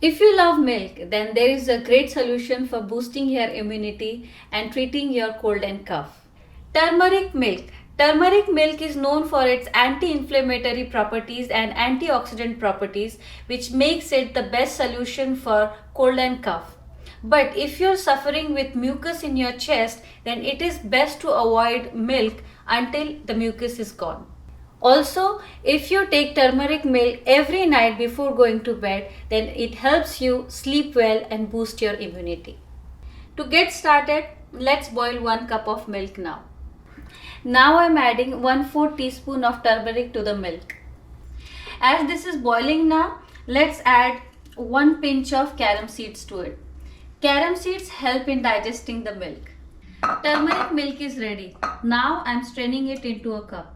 If you love milk, then there is a great solution for boosting your immunity and treating your cold and cough. Turmeric milk. Turmeric milk is known for its anti-inflammatory properties and antioxidant properties, which makes it the best solution for cold and cough. But if you're suffering with mucus in your chest, then it is best to avoid milk until the mucus is gone. Also, if you take turmeric milk every night before going to bed, then it helps you sleep well and boost your immunity. To get started, let's boil 1 cup of milk now. Now I am adding 1/4 teaspoon of turmeric to the milk. As this is boiling now, let's add 1 pinch of carom seeds to it. Carom seeds help in digesting the milk. Turmeric milk is ready. Now I am straining it into a cup.